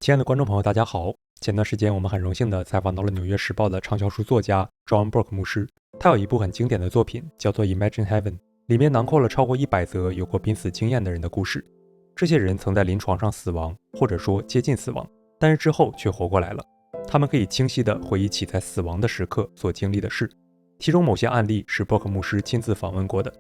親愛的觀眾朋友，大家好。前段時間我們很榮幸地採訪到了《紐約時報》的暢銷書作家 John Burke 牧師。他有一部很經典的作品叫做《Imagine Heaven》，裡面囊括了超過100則有過瀕死經驗的人的故事。這些人曾在臨床上死亡，或者說接近死亡，但是之後卻活過來了。他們可以清晰地回憶起在死亡的時刻所經歷的事，其中某些案例是 Burke 牧師親自訪問過的，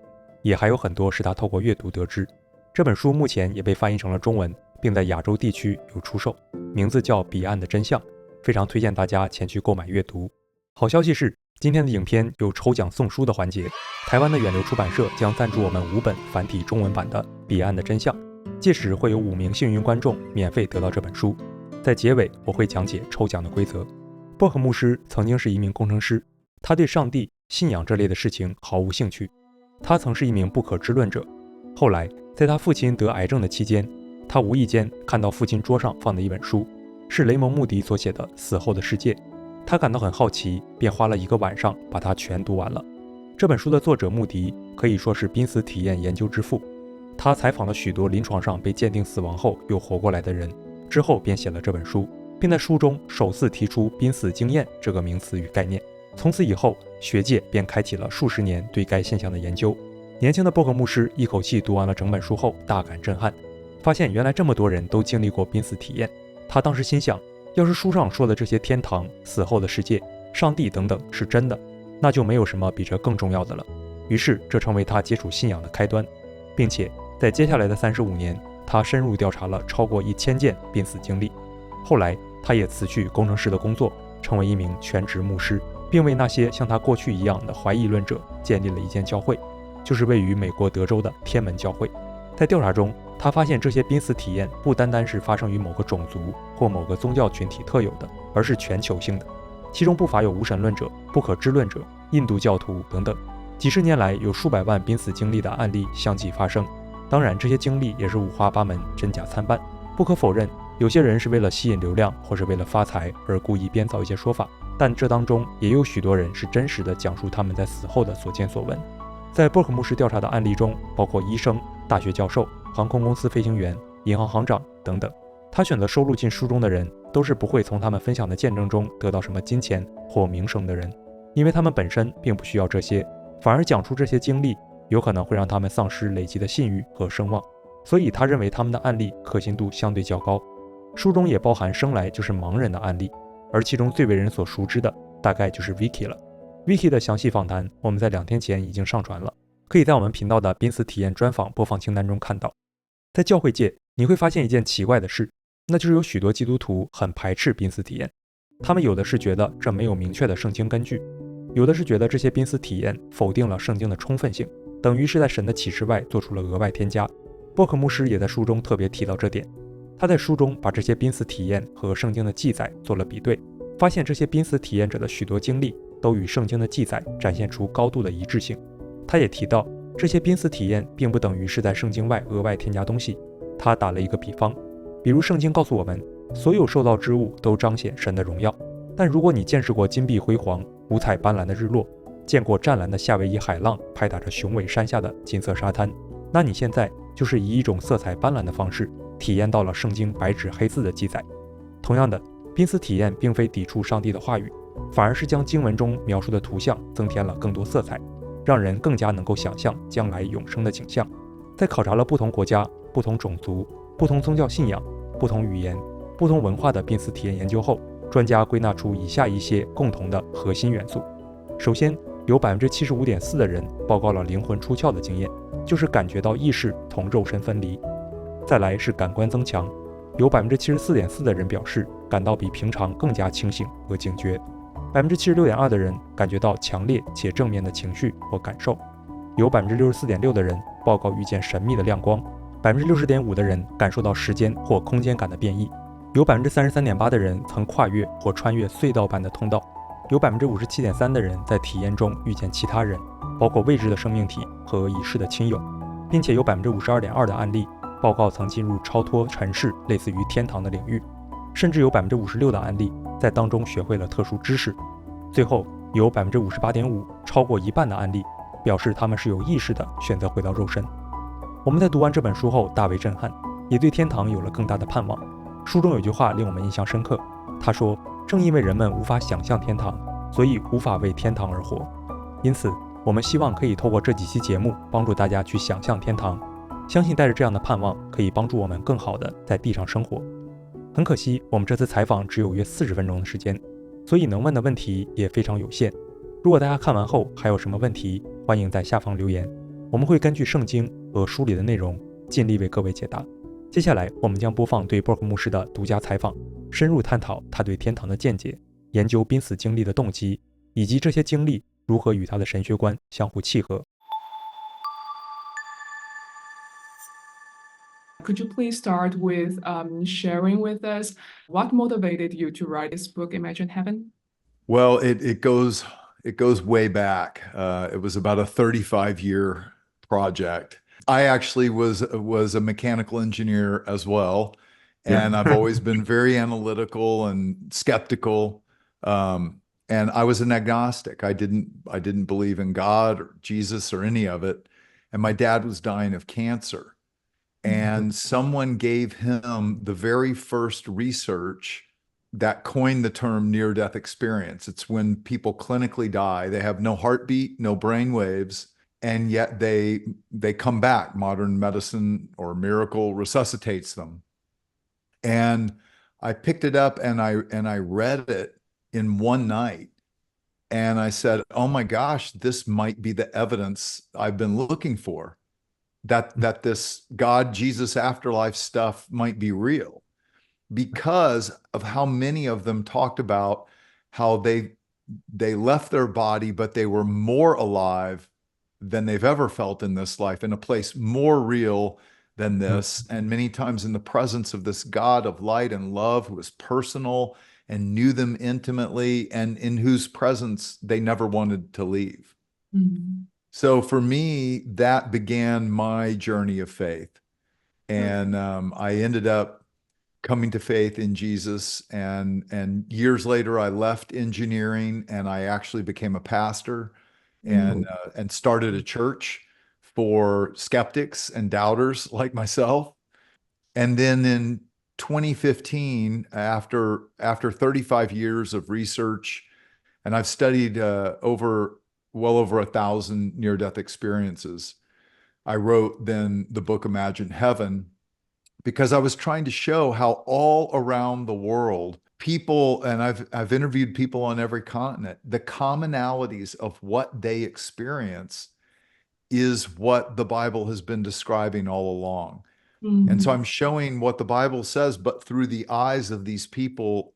也還有很多是他透過閱讀得知。這本書目前也被翻譯成了中文，並在亞洲地區有出售，名字叫《彼岸的真相》，非常推薦大家前去購買閱讀。好消息是，今天的影片有抽獎送書的環節，台灣的遠流出版社將贊助我們5本繁體中文版的《彼岸的真相》，屆時會有5名幸運觀眾免費得到這本書。在結尾我會講解抽獎的規則。Burke牧師曾經是一名工程師，他對上帝、信仰這類的事情毫無興趣。他曾是一名不可知論者，後來在他父親得癌症的期間，他無意間看到父親桌上放的一本書，是雷蒙·穆迪所寫的《死後的世界》。他感到很好奇，便花了1個晚上把它全讀完了。這本書的作者穆迪可以說是瀕死體驗研究之父，他採訪了許多臨床上被鑑定死亡後又活過來的人，之後便寫了這本書，並在書中首次提出瀕死經驗這個名詞與概念。從此以後，學界便開啟了數十年對該現象的研究。年輕的Burke牧師一口氣讀完了整本書後，大感震撼，發現原來這麼多人都經歷過瀕死體驗。他當時心想，要是書上說的這些天堂、死後的世界、上帝等等是真的，那就沒有什麼比這更重要的了。於是這成為他接觸信仰的開端，並且在接下來的35年，他深入調查了超過1000件瀕死經歷。後來他也辭去工程師的工作，成為一名全職牧師，並為那些像他過去一樣的懷疑論者建立了一間教會，就是位於美國德州的天門教會。在調查中，他發現這些瀕死體驗不單單是發生於某個種族或某個宗教群體特有的，而是全球性的，其中不乏有無神論者、不可知論者、印度教徒等等。幾十年來，有數百萬瀕死經歷的案例相繼發生，當然這些經歷也是五花八門、真假參半。不可否認，有些人是為了吸引流量或是為了發財而故意編造一些說法，但這當中也有許多人是真實的講述他們在死後的所見所聞。在Burke牧師調查的案例中，包括醫生、大學教授、航空公司飛行員、銀行行長等等。他選擇收錄進書中的人，都是不會從他們分享的見證中得到什麼金錢或名聲的人，因為他們本身並不需要這些，反而講出這些經歷有可能會讓他們喪失累積的信譽和聲望，所以他認為他們的案例可信度相對較高。書中也包含生來就是盲人的案例，而其中最為人所熟知的大概就是 Vicky 了。Vicky 的詳細訪談我們在2天前已經上傳了，可以在我們頻道的瀕死體驗專訪播放清單中看到。在教會界，你會發現一件奇怪的事，那就是有許多基督徒很排斥瀕死體驗。他們有的是覺得這沒有明確的聖經根據，有的是覺得這些瀕死體驗否定了聖經的充分性，等於是在神的啟示外做出了額外添加。Burke牧師也在書中特別提到這點。他在書中把這些瀕死體驗和聖經的記載做了比對，發現這些瀕死體驗者的許多經歷都與聖經的記載展現出高度的一致性。他也提到，這些瀕死體驗並不等於是在聖經外額外添加東西。他打了一個比方，比如聖經告訴我們，所有受造之物都彰顯神的榮耀。但如果你見識過金碧輝煌、五彩斑斕的日落，見過湛藍的夏威夷海浪拍打着雄偉山下的金色沙灘，那你現在就是以一種色彩斑斕的方式體驗到了聖經白紙黑字的記載。同樣的，瀕死體驗並非抵觸上帝的話語，反而是將經文中描述的圖像增添了更多色彩，讓人更加能夠想象將來永生的景象。在考察了不同國家、不同種族、不同宗教信仰、不同語言、不同文化的瀕死體驗研究後，專家歸納出以下一些共同的核心元素。首先，有 75.4% 的人報告了靈魂出竅的經驗，就是感覺到意識同肉身分離。再來是感官增強，有 74.4% 的人表示感到比平常更加清醒和警觉。76.2% 的人感覺到强烈且正面的情緒或感受，有 64.6% 的人報告遇見神秘的亮光， 60.5% 的人感受到時間或空間感的變異，有 33.8% 的人曾跨越或穿越隧道般的通道，有 57.3% 的人在體驗中遇見其他人，包括未知的生命體和已逝的親友，并且有 52.2% 的案例報告曾進入超脫塵世類似於天堂的領域，甚至有 56% 的案例在當中學會了特殊知識。最後有 58.5%， 超過一半的案例表示他們是有意識地選擇回到肉身。我們在讀完這本書後大為震撼，也對天堂有了更大的盼望。書中有句話令我們印象深刻，他說：“正因為人們無法想象天堂，所以無法為天堂而活。”因此，我們希望可以透過這幾期節目，幫助大家去想象天堂。相信帶着這樣的盼望，可以幫助我們更好地在地上生活。很可惜，我們這次採訪只有約40分鐘的時間，所以能問的問題也非常有限。如果大家看完後還有什麼問題，歡迎在下方留言，我們會根據聖經和書裡的內容，盡力為各位解答。接下來，我們將播放對 Burke 牧師的獨家採訪，深入探討他對天堂的見解，研究瀕死經歷的動機，以及這些經歷如何與他的神學觀相互契合。Could you please start with sharing with us what motivated you to write this book, Imagine Heaven? Well, it goes way back. It was about a 35-year project. I actually was a mechanical engineer as well, and I've always been very analytical and skeptical. And I was an agnostic. I didn't believe in God or Jesus or any of it. And my dad was dying of cancer. And someone gave him the very first research that coined the term near-death experience. It's when people clinically die, they have no heartbeat, no brain waves, and yet they come back. Modern medicine or miracle resuscitates them. And I picked it up and I read it in one night. And I said, oh my gosh, this might be the evidence I've been looking for. That this God, Jesus afterlife stuff might be real, because of how many of them talked about how they left their body, but they were more alive than they've ever felt in this life, in a place more real than this, and many times in the presence of this God of light and love who was personal and knew them intimately, and in whose presence they never wanted to leave. Mm-hmm. So for me, that began my journey of faith. And I ended up coming to faith in Jesus. And years later, I left engineering and I actually became a pastor and started a church for skeptics and doubters like myself. And then in 2015, after 35 years of research, and I've studied well over 1,000 near-death experiences, I wrote then the book Imagine Heaven, because I was trying to show how all around the world, people, and I've interviewed people on every continent, the commonalities of what they experience is what the Bible has been describing all along. Mm-hmm. And so I'm showing what the Bible says, but through the eyes of these people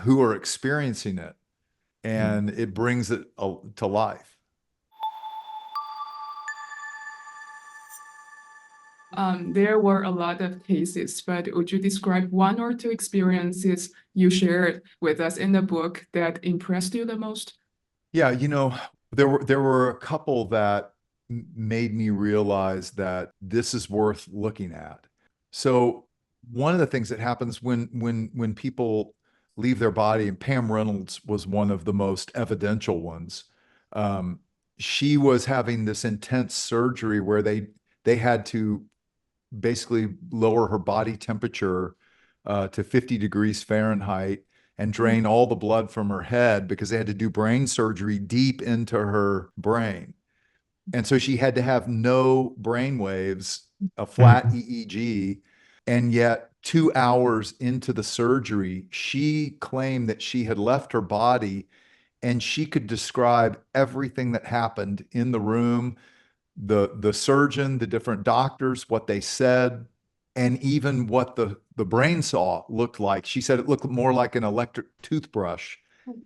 who are experiencing it. And it brings it to life. There were a lot of cases, but would you describe one or two experiences you shared with us in the book that impressed you the most? Yeah, there were a couple that made me realize that this is worth looking at. So one of the things that happens when people leave their body, and Pam Reynolds was one of the most evidential ones. She was having this intense surgery where they had to basically lower her body temperature to 50 degrees Fahrenheit and drain all the blood from her head, because they had to do brain surgery deep into her brain. And so she had to have no brain waves, a flat EEG, and yet 2 hours into the surgery, she claimed that she had left her body and she could describe everything that happened in the room, the surgeon, the different doctors, what they said, and even what the brain saw looked like. She said it looked more like an electric toothbrush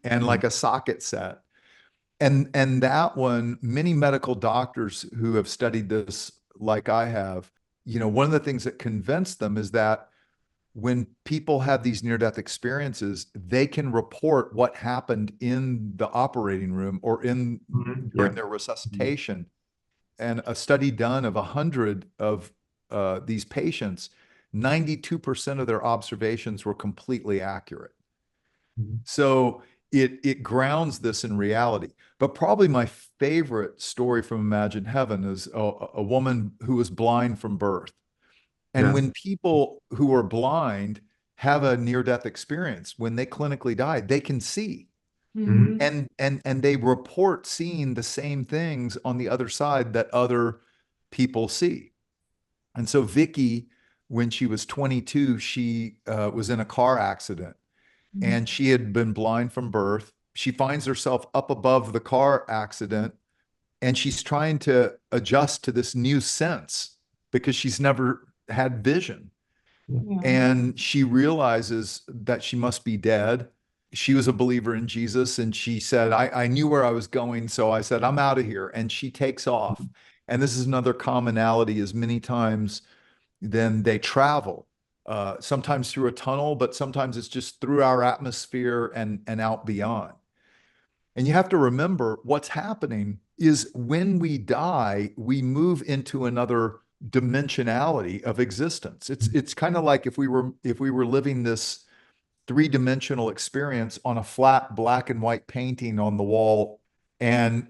and like a socket set. And that one, many medical doctors who have studied this like I have, one of the things that convinced them is that when people have these near-death experiences, they can report what happened in the operating room or during their resuscitation. And a study done of 100 of these patients, 92% of their observations were completely accurate. So it grounds this in reality. But probably my favorite story from Imagine Heaven is a woman who was blind from birth. And when people who are blind have a near-death experience, when they clinically die, they can see. Mhm. And they report seeing the same things on the other side that other people see. And so Vicky, when she was 22, she was in a car accident, and she had been blind from birth. She finds herself up above the car accident, and she's trying to adjust to this new sense because she's never had vision. Yeah. And she realizes that she must be dead. She was a believer in Jesus, and she said, I knew where I was going, so I said, I'm out of here. And she takes off. And this is another commonality, is many times then they travel, sometimes through a tunnel, but sometimes it's just through our atmosphere and out beyond. And you have to remember, what's happening is when we die, we move into another dimensionality of existence. It's kind of like if we were living this three-dimensional experience on a flat black and white painting on the wall, and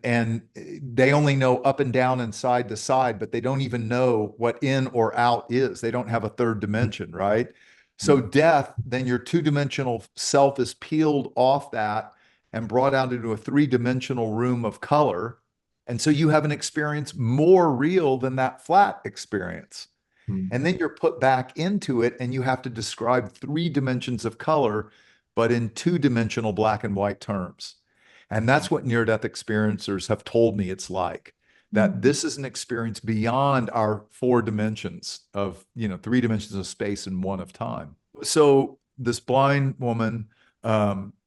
they only know up and down and side to side, but they don't even know what in or out is. They don't have a third dimension, right? So death, then your two-dimensional self is peeled off that and brought out into a three-dimensional room of color. And so you have an experience more real than that flat experience. And then you're put back into it, and you have to describe 3 dimensions of color, but in 2-dimensional black and white terms. And that's what near-death experiencers have told me it's like, that this is an experience beyond our 4 dimensions of, 3 dimensions of space and 1 of time. So this blind woman,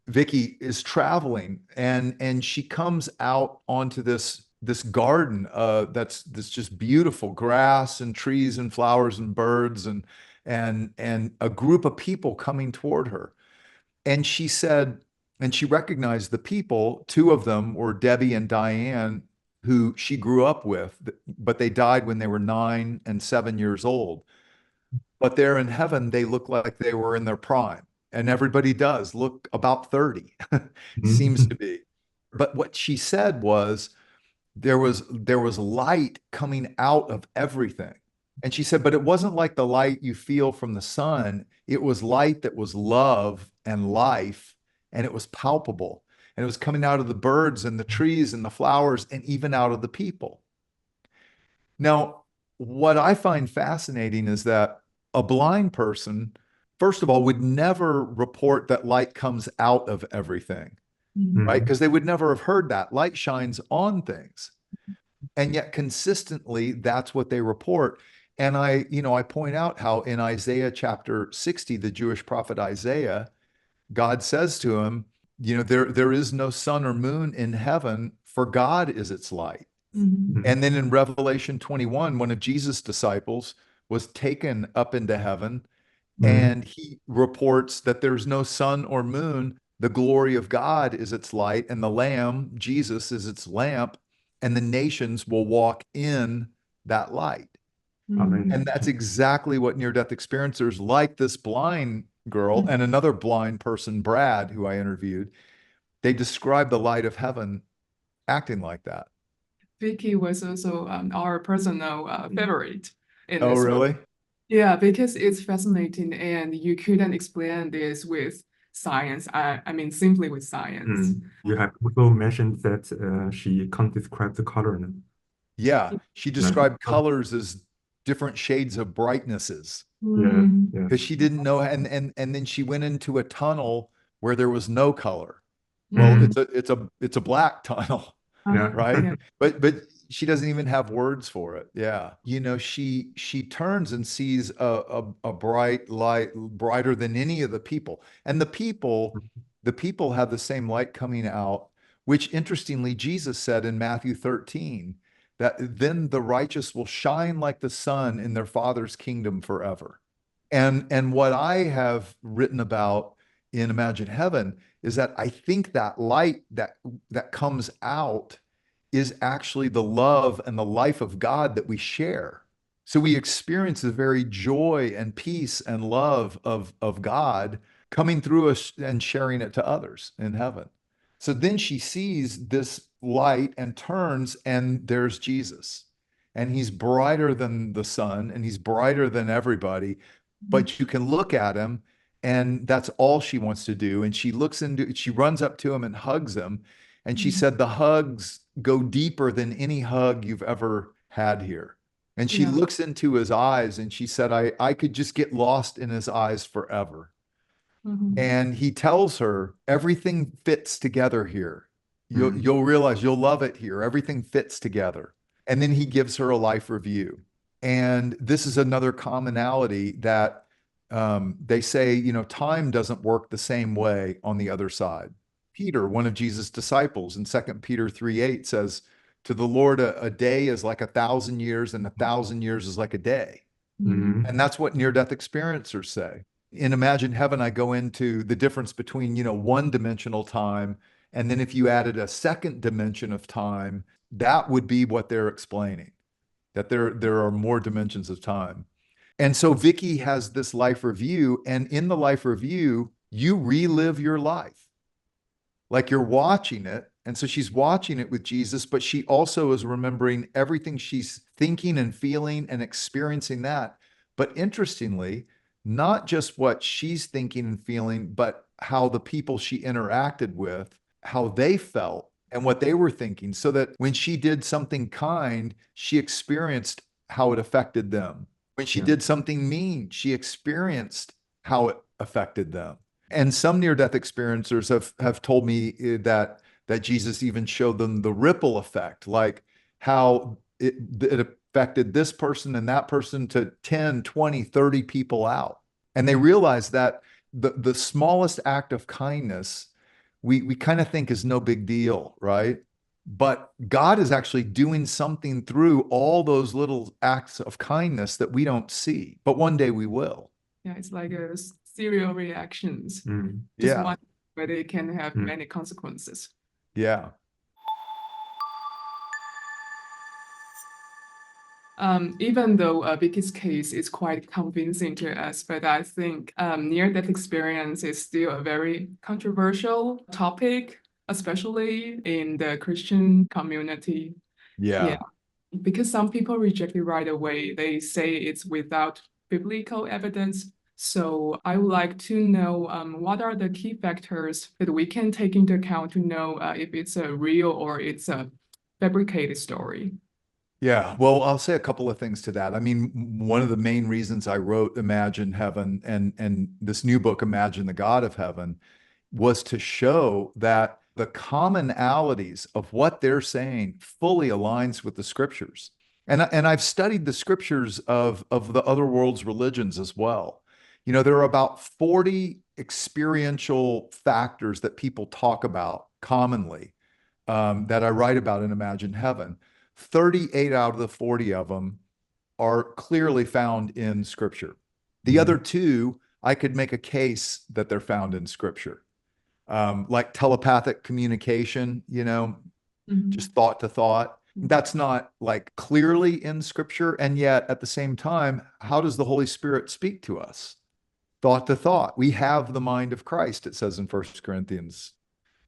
Vicky, is traveling, and she comes out onto this garden that's just beautiful grass and trees and flowers and birds and a group of people coming toward her. And she said, and she recognized the people. 2 of them were Debbie and Diane, who she grew up with, but they died when they were 9 and 7 years old. But there in heaven, they look like they were in their prime. And everybody does look about 30, seems to be. But what she said was, there was light coming out of everything. And she said, but it wasn't like the light you feel from the sun. It was light that was love and life, and it was palpable. And it was coming out of the birds and the trees and the flowers, and even out of the people. Now, what I find fascinating is that a blind person, first of all, would never report that light comes out of everything. Right? Because they would never have heard that. Light shines on things. And yet consistently, that's what they report. And I point out how in Isaiah chapter 60, the Jewish prophet Isaiah, God says to him, there is no sun or moon in heaven, for God is its light. And then in Revelation 21, one of Jesus' disciples was taken up into heaven, and he reports that there's no sun or moon. The glory of God is its light, and the Lamb, Jesus, is its lamp, and the nations will walk in that light. And that's exactly what near-death experiencers like this blind girl and another blind person, Brad, who I interviewed, they describe the light of heaven acting like that. Vicky was also our personal favorite in Oh, this book. really? Yeah, because it's fascinating, and you couldn't explain this with science. I mean, simply with science. You have also mentioned that she can't describe the color. Yeah, she described colors as different shades of brightnesses. Yeah, yeah. Because she didn't know, and then she went into a tunnel where there was no color. Well, it's a black tunnel, Yeah. right? Yeah. But she doesn't even have words for it. Yeah, she turns and sees a bright light, brighter than any of the people, and the people have the same light coming out, which interestingly Jesus said in Matthew 13, that then the righteous will shine like the sun in their Father's kingdom forever. And what I have written about in Imagine Heaven is that I think that light that comes out is actually the love and the life of God that we share. So we experience the very joy and peace and love of God coming through us and sharing it to others in heaven. So then she sees this light and turns, and there's Jesus. And he's brighter than the sun, and he's brighter than everybody. But you can look at him And that's all she wants to do. And she runs up to him and hugs him. And she said, the hugs go deeper than any hug you've ever had here. And she Yeah. looks into his eyes and she said, I could just get lost in his eyes forever. And he tells her, everything fits together here. You'll realize you'll love it here. Everything fits together. And then he gives her a life review. And this is another commonality that they say, you know, time doesn't work the same way on the other side. Peter, one of Jesus' disciples, in 2 Peter 3:8 says, to the Lord, a day is like 1,000 years, and 1,000 years is like a day. And that's what near-death experiencers say. In Imagine Heaven, I go into the difference between, you know, one-dimensional time, and then if you added a second dimension of time, that would be what they're explaining, that there are more dimensions of time. And so Vicky has this life review, and in the life review, you relive your life. Like you're watching it. And so she's watching it with Jesus, but she also is remembering everything she's thinking and feeling and experiencing that. But interestingly, not just what she's thinking and feeling, but how the people she interacted with, how they felt and what they were thinking, so that when she did something kind, she experienced how it affected them. When she did something mean, she experienced how it affected them. And some near-death experiencers have told me that Jesus even showed them the ripple effect, like how it affected this person and that person to 10, 20, 30 people out. And they realized that the smallest act of kindness, we kind of think is no big deal, right? But God is actually doing something through all those little acts of kindness that we don't see, but one day we will. Yeah, it's like a serial reactions. Just Yeah. one, but it can have many consequences. Yeah. Even though Vicky's case is quite convincing to us, but I think near-death experience is still a very controversial topic, especially in the Christian community. Yeah. Because some people reject it right away. They say it's without biblical evidence. So I would like to know what are the key factors that we can take into account to know if it's a real or it's a fabricated story. Yeah, well, I'll say a couple of things to that. I mean, one of the main reasons I wrote Imagine Heaven and this new book, Imagine the God of Heaven, was to show that the commonalities of what they're saying fully aligns with the scriptures. And I've studied the scriptures of the other world's religions as well. You know, there are about 40 experiential factors that people talk about commonly that I write about in Imagine Heaven. 38 out of the 40 of them are clearly found in Scripture. The other two, I could make a case that they're found in Scripture. Like telepathic communication, you know, just thought to thought. That's not like clearly in Scripture. And yet at the same time, how does the Holy Spirit speak to us? Thought to thought. We have the mind of Christ, it says in 1 Corinthians.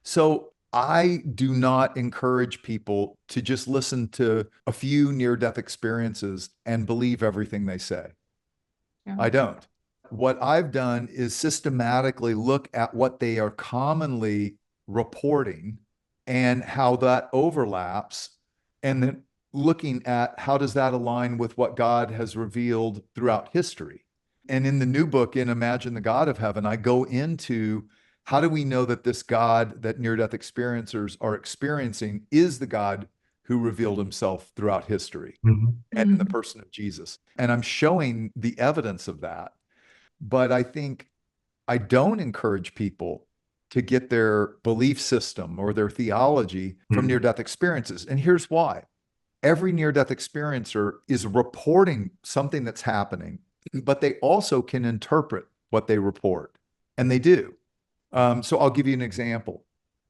So I do not encourage people to just listen to a few near-death experiences and believe everything they say. Yeah. I don't. What I've done is systematically look at what they are commonly reporting and how that overlaps, and then looking at how does that align with what God has revealed throughout history. And in the new book, in Imagine the God of Heaven, I go into how do we know that this God that near-death experiencers are experiencing is the God who revealed himself throughout history and in the person of Jesus? And I'm showing the evidence of that. But I think I don't encourage people to get their belief system or their theology from near-death experiences. And here's why. Every near-death experiencer is reporting something that's happening, but they also can interpret what they report, and they do. So I'll give you an example.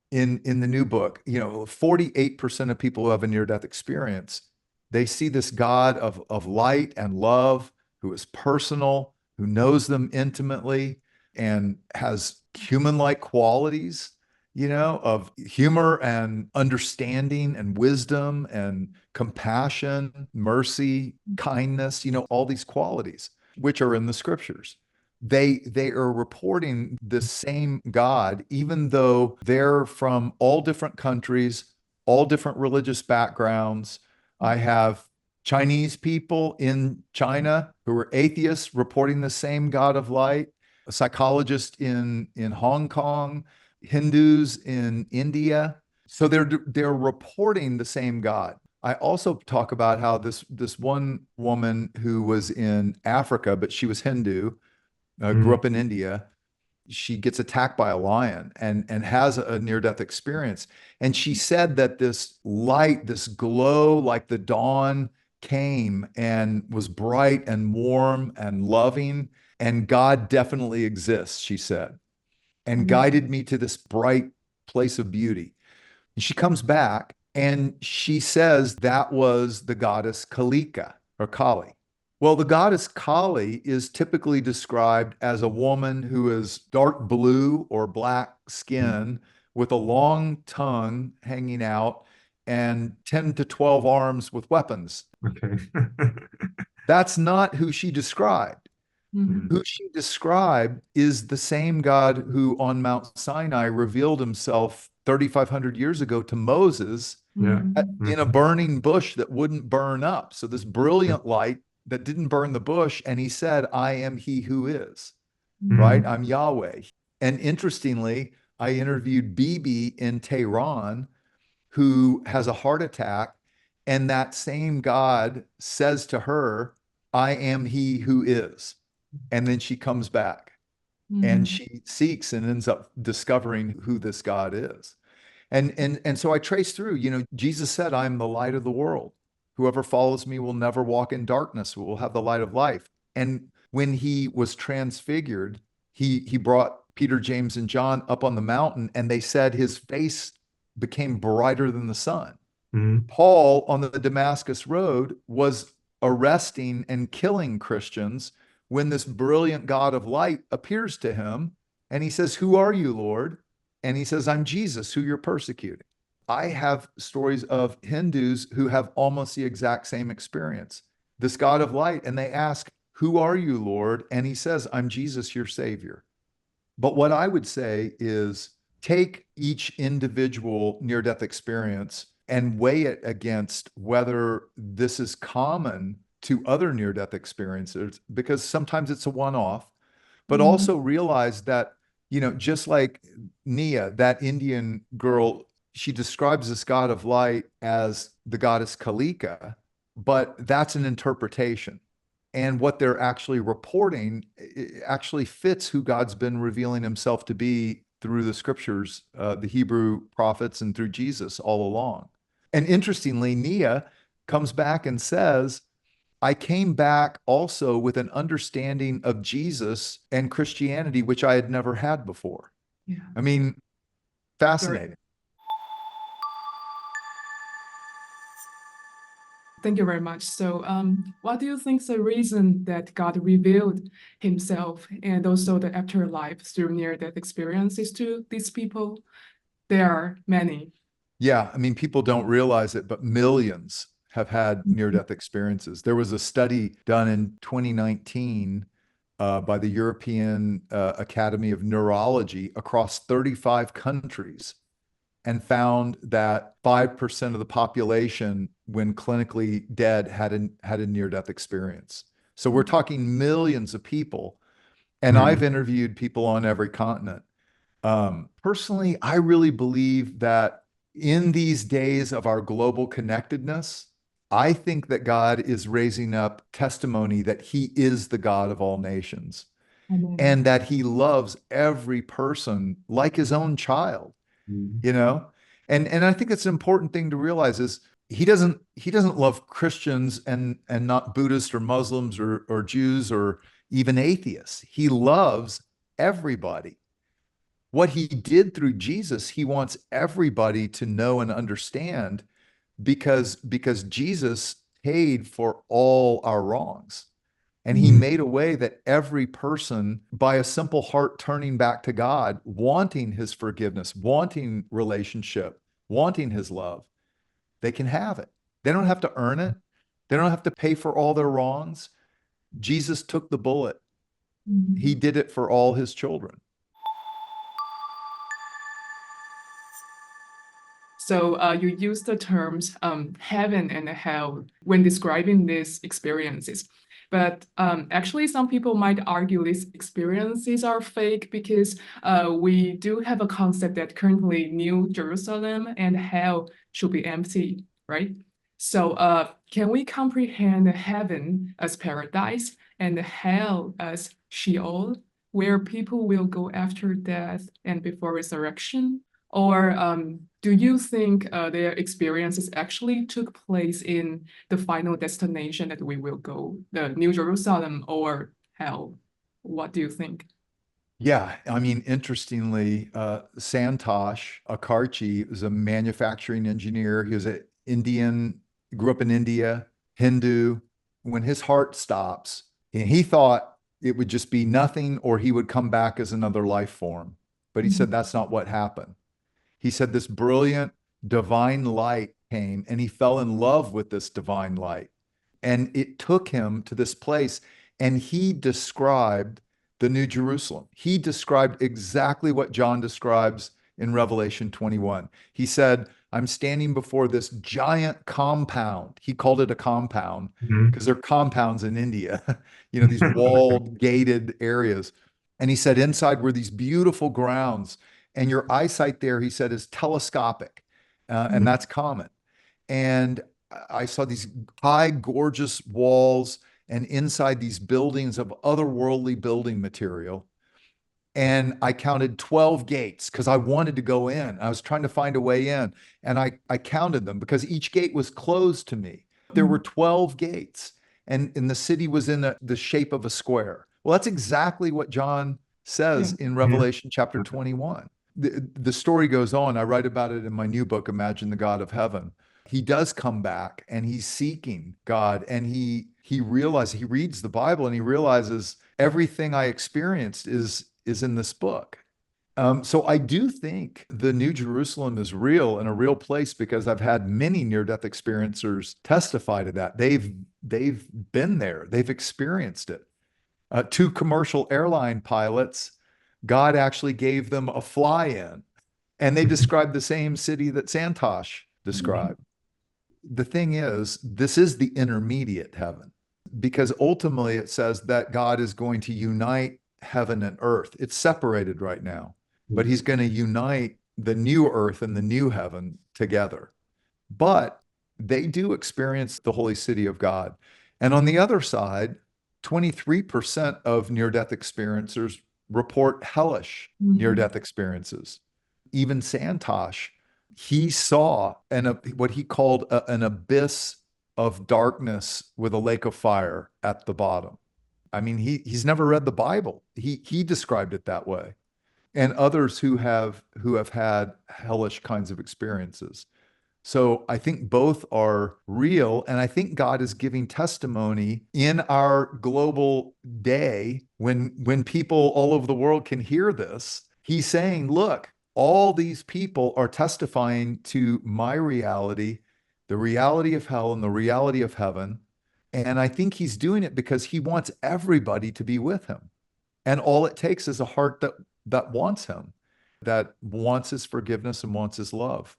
In the new book, you know, 48% of people who have a near-death experience, they see this God of light and love, who is personal, who knows them intimately, and has human-like qualities, you know, of humor and understanding and wisdom and compassion, mercy, kindness, you know, all these qualities, which are in the scriptures. they are reporting the same God, even though they're from all different countries, all different religious backgrounds. I have Chinese people in China who are atheists reporting the same God of light, a psychologist in Hong Kong, Hindus in India. So they're reporting the same God. I also talk about how this one woman who was in Africa, but she was Hindu, grew up in India. She gets attacked by a lion and has a near-death experience. And she said that this light, this glow like the dawn came and was bright and warm and loving. And God definitely exists, she said, and guided me to this bright place of beauty. And she comes back and she says that was the goddess Kalika or Kali. Well, the goddess Kali is typically described as a woman who is dark blue or black skin with a long tongue hanging out and 10 to 12 arms with weapons. Okay. That's not who she described. Who she described is the same God who on Mount Sinai revealed himself 3,500 years ago to Moses in a burning bush that wouldn't burn up. So this brilliant light that didn't burn the bush. And he said, I am he who is, right? I'm Yahweh. And interestingly, I interviewed Bibi in Tehran, who has a heart attack. And that same God says to her, I am he who is. And then she comes back and she seeks and ends up discovering who this God is. And so I trace through, Jesus said, I'm the light of the world. Whoever follows me will never walk in darkness, will have the light of life. And when he was transfigured, he brought Peter, James, and John up on the mountain, and they said his face became brighter than the sun. Paul on the Damascus Road was arresting and killing Christians when this brilliant God of light appears to him, and he says, who are you, Lord? And he says, I'm Jesus, who you're persecuting. I have stories of Hindus who have almost the exact same experience. This God of light, and they ask, who are you, Lord? And he says, I'm Jesus, your Savior. But what I would say is take each individual near-death experience and weigh it against whether this is common to other near-death experiences, because sometimes it's a one-off, but also realize that, just like Nia, that Indian girl, she describes this God of light as the goddess Kalika, but that's an interpretation. And what they're actually reporting actually fits who God's been revealing himself to be through the scriptures, the Hebrew prophets, and through Jesus all along. And interestingly, Nia comes back and says, I came back also with an understanding of Jesus and Christianity, which I had never had before. Yeah. I mean, fascinating. Thank you very much. So, what do you think is the reason that God revealed himself and also the afterlife through near-death experiences to these people? There are many. Yeah, I mean, people don't realize it, but millions have had near-death experiences. There was a study done in 2019 by the European Academy of Neurology across 35 countries, and found that 5% of the population, when clinically dead, had a near-death experience. So we're talking millions of people, and I've interviewed people on every continent. Personally, I really believe that in these days of our global connectedness, I think that God is raising up testimony that he is the God of all nations. Amen. And that he loves every person like his own child, And I think it's an important thing to realize is he doesn't love Christians and not Buddhists or Muslims or Jews or even atheists. He loves everybody. What he did through Jesus, he wants everybody to know and understand, because Jesus paid for all our wrongs. And he made a way that every person, by a simple heart turning back to God, wanting his forgiveness, wanting relationship, wanting his love, they can have it. They don't have to earn it. They don't have to pay for all their wrongs. Jesus took the bullet He did it for all his children. So you use the terms heaven and hell when describing these experiences. But actually, some people might argue these experiences are fake because we do have a concept that currently New Jerusalem and hell should be empty, right? So can we comprehend heaven as paradise and hell as Sheol, where people will go after death and before resurrection? Or do you think their experiences actually took place in the final destination that we will go, the New Jerusalem or hell? What do you think? Yeah, I mean, interestingly, Santosh Akarchi was a manufacturing engineer. He was an Indian, grew up in India, Hindu. When his heart stops, and he thought it would just be nothing or he would come back as another life form. But he said that's not what happened. He said this brilliant divine light came and he fell in love with this divine light. And it took him to this place. And he described the New Jerusalem. He described exactly what John describes in Revelation 21. He said, I'm standing before this giant compound. He called it a compound because they're compounds in India, these walled, gated areas. And he said, inside were these beautiful grounds. And your eyesight there, he said, is telescopic. And that's common. And I saw these high, gorgeous walls and inside these buildings of otherworldly building material. And I counted 12 gates because I wanted to go in. I was trying to find a way in. And I counted them because each gate was closed to me. There were 12 gates. And the city was in the shape of a square. Well, that's exactly what John says in Revelation chapter 21. The story goes on. I write about it in my new book, Imagine the God of Heaven. He does come back and he's seeking God, and he realizes, he reads the Bible and he realizes everything I experienced is in this book. So I do think the New Jerusalem is real and a real place because I've had many near-death experiencers testify to that. They've been there, they've experienced it. 2 commercial airline pilots, God actually gave them a fly-in, and they described the same city that Santosh described. The thing is, this is the intermediate heaven, because ultimately it says that God is going to unite heaven and earth. It's separated right now, but he's going to unite the new earth and the new heaven together. But they do experience the holy city of God. And on the other side, 23% of near-death experiencers report hellish near-death experiences. Even Santosh, he saw what he called an abyss of darkness with a lake of fire at the bottom. I mean, he's never read the Bible. He described it that way. And others who have had hellish kinds of experiences. So I think both are real. And I think God is giving testimony in our global day when people all over the world can hear this. He's saying, look, all these people are testifying to my reality, the reality of hell and the reality of heaven. And I think he's doing it because he wants everybody to be with him. And all it takes is a heart that wants him, that wants his forgiveness and wants his love.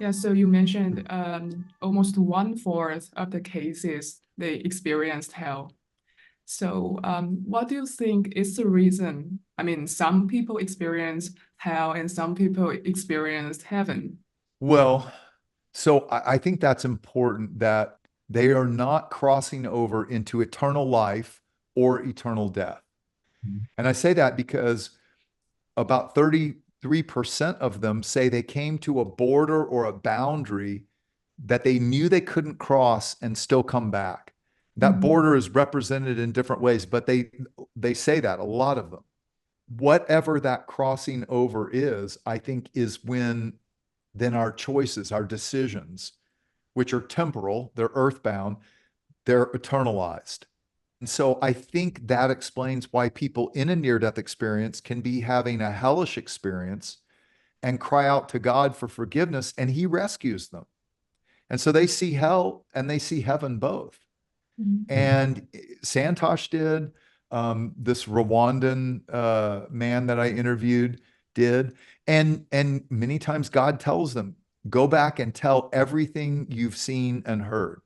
Yeah, so you mentioned almost 1/4 of the cases they experienced hell. So what do you think is the reason? I mean, some people experience hell and some people experienced heaven. Well, so I think that's important, that they are not crossing over into eternal life or eternal death. And I say that because about 33% of them say they came to a border or a boundary that they knew they couldn't cross and still come back. That border is represented in different ways, but they say that, a lot of them. Whatever that crossing over is, I think is when then our choices, our decisions, which are temporal, they're earthbound, they're eternalized. And so I think that explains why people in a near-death experience can be having a hellish experience and cry out to God for forgiveness, and he rescues them. And so they see hell and they see heaven both. And Santosh did. This Rwandan man that I interviewed did. And many times God tells them, go back and tell everything you've seen and heard.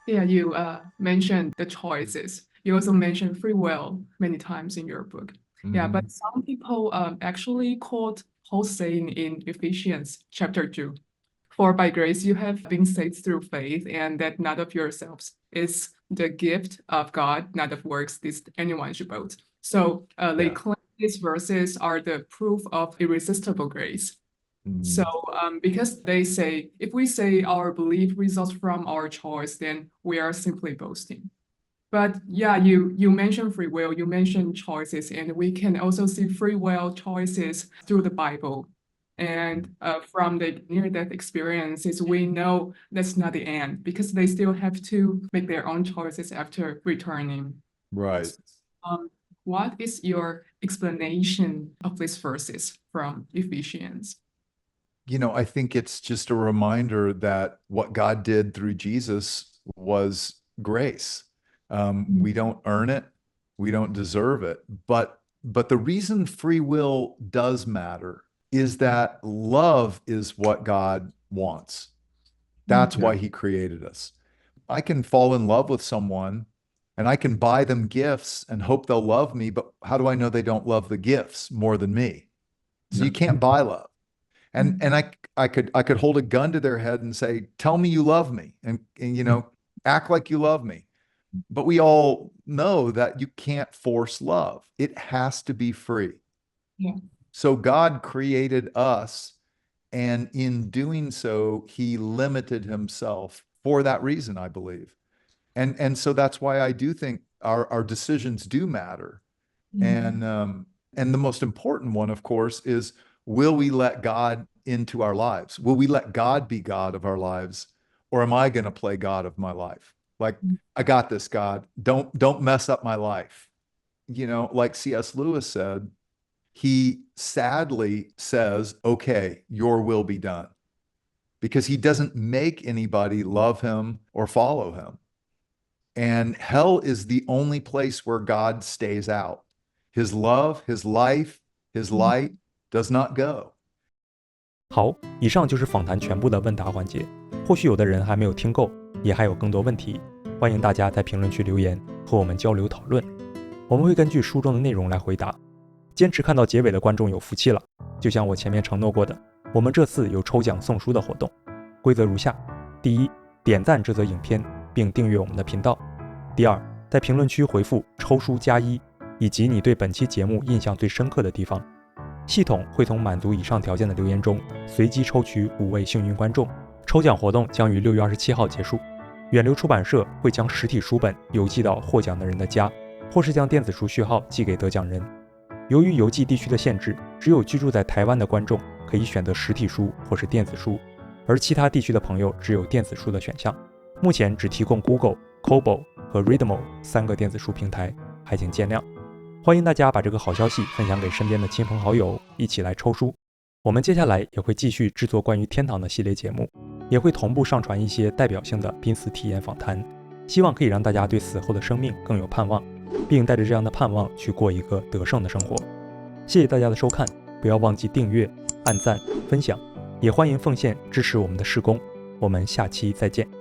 Yeah, you mentioned the choices. You also mentioned free will many times in your book. Yeah, but some people actually quote Paul's saying in Ephesians chapter 2, for by grace you have been saved through faith, and that not of yourselves is the gift of God, not of works, lest anyone should boast. So they claim these verses are the proof of irresistible grace. So because they say, if we say our belief results from our choice, then we are simply boasting. But yeah, you mentioned free will, you mentioned choices, and we can also see free will choices through the Bible. And from the near-death experiences, we know that's not the end, because they still have to make their own choices after returning. Right. What is your explanation of these verses from Ephesians? You know, I think it's just a reminder that what God did through Jesus was grace. We don't earn it. We don't deserve it. But the reason free will does matter is that love is what God wants. That's why he created us. I can fall in love with someone and I can buy them gifts and hope they'll love me, but how do I know they don't love the gifts more than me? So you can't buy love. And I could hold a gun to their head and say, tell me you love me, and you know, act like you love me. But we all know that you can't force love. It has to be free. Yeah. So God created us, and in doing so, he limited himself for that reason, I believe. And so that's why I do think our decisions do matter. And the most important one, of course, is, will we let God into our lives? Will we let God be God of our lives? Or am I going to play God of my life? Like, I got this, God. Don't mess up my life. You know, like C.S. Lewis said, he sadly says, okay, your will be done. Because he doesn't make anybody love him or follow him. And hell is the only place where God stays out. His love, his life, his light does not go. 好，以上就是访谈全部的问答環節。或許有的人還沒有聽夠，也還有更多問題，歡迎大家在評論區留言和我們交流討論。我們會根據書中的內容來回答。堅持看到結尾的觀眾有福氣了，就像我前面承諾過的，我們這次有抽獎送書的活動。規則如下：第一，點讚這則影片並訂閱我們的頻道；第二，在評論區回復抽書+1以及你對本期節目印象最深刻的地方。系統會從滿足以上條件的留言中隨機抽取5位幸運觀眾。抽獎活動將於6月27號結束。遠流出版社會將實體書本郵寄到獲獎的人的家，或是將電子書序號寄給得獎人。由於郵寄地區的限制，只有居住在台灣的觀眾可以選擇實體書或是電子書，而其他地區的朋友只有電子書的選項。目前只提供 Google、Kobo 和 Readmo 3個電子書平台，還請見諒。歡迎大家把這個好消息分享給身邊的親朋好友，一起來抽書。我們接下來也會繼續製作關於天堂的系列節目，也會同步上傳一些代表性的瀕死體驗訪談，希望可以讓大家對死後的生命更有盼望，並帶着這樣的盼望去過一個得勝的生活。謝謝大家的收看，不要忘記訂閱、按讚、分享，也歡迎奉獻支持我們的事工。我們下期再見。